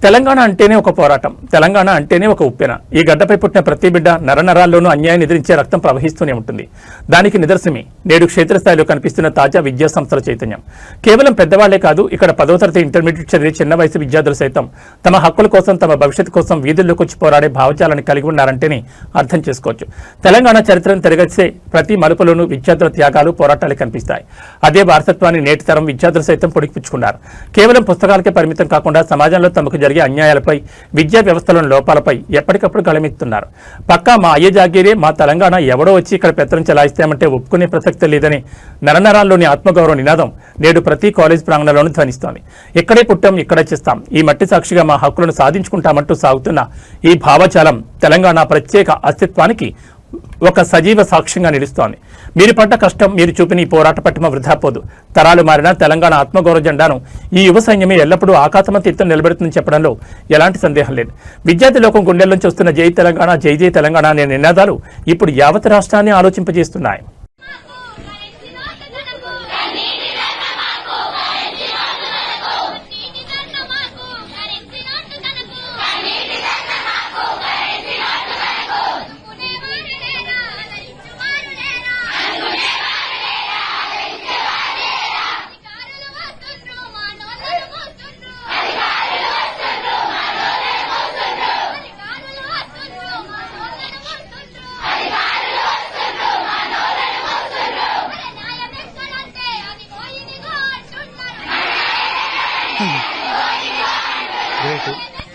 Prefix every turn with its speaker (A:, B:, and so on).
A: తెలంగాణ అంటేనే ఒక పోరాటం, తెలంగాణ అంటేనే ఒక ఉప్పెన. ఈ గడ్డపై పుట్టిన ప్రతి బిడ్డ నరనరాల్లోనూ అన్యాయం ఎదిరించే రక్తం ప్రవహిస్తూనే ఉంటుంది. దానికి నిదర్శనమే నేడు క్షేత్రస్థాయిలో కనిపిస్తున్న తాజా విద్యా సంస్థల చైతన్యం. కేవలం పెద్దవాళ్లే కాదు, ఇక్కడ 10వ తరగతి ఇంటర్మీడియట్ చదివే చిన్న వయసు విద్యార్థులు సైతం తమ హక్కుల కోసం, తమ భవిష్యత్తు కోసం వీధుల్లోకి వచ్చి పోరాడే భావజాలాన్ని కలిగి ఉన్నారంటేనే అర్థం చేసుకోవచ్చు. తెలంగాణ చరిత్రను తిరగచ్చే ప్రతి మలుపులోనూ విద్యార్థుల త్యాగాలు, పోరాటాలు కనిపిస్తాయి. అదే వారసత్వాన్ని నేటి తరం విద్యార్థులు సైతం పొడిగిపుచ్చుకున్నారు. కేవలం పుస్తకాలకే పరిమితం కాకుండా సమాజంలో తమకు జరిగే అన్యాయాలపై, విద్యా వ్యవస్థలోని లోపాలపై ఎప్పటికప్పుడు గళమెత్తున్నారు. పక్కా మా అయ్య జాగీరే, మా తెలంగాణ ఎవడో వచ్చి ఇక్కడ పెత్తనం చెలాయిస్తామంటే ఒప్పుకునే ప్రసక్తి లేదని నరనరాల్లోని ఆత్మగౌరవ నినాదం నేడు ప్రతి కాలేజ్ ప్రాంగణంలోనూ ధ్వనిస్తోంది. ఇక్కడే పుట్టాం, ఇక్కడే చేస్తాం, ఈ మట్టి సాక్షిగా మా హక్కులను సాధించుకుంటామంటూ సాగుతున్న ఈ భావజాలం తెలంగాణ ప్రత్యేక అస్తిత్వానికి ఒక సజీవ సాక్ష్యంగా నిలుస్తోంది. మీరు పడ్డ కష్టం, మీరు చూపిన ఈ పోరాట పట్టిమ వృధా పోదు. తరాలు మారిన తెలంగాణ ఆత్మగౌరవ జెండాను ఈ యువ సైన్యమే ఎల్లప్పుడూ ఆకాశమంత ఎత్తున నిలబెడుతుందని చెప్పడంలో ఎలాంటి సందేహం లేదు. విద్యార్థి లోకం గుండెల్లోంచి వస్తున్న జై తెలంగాణ, జై జై తెలంగాణ అనే నినాదాలు ఇప్పుడు యావత్ రాష్ట్రాన్ని ఆలోచింపజేస్తున్నాయి.
B: Great.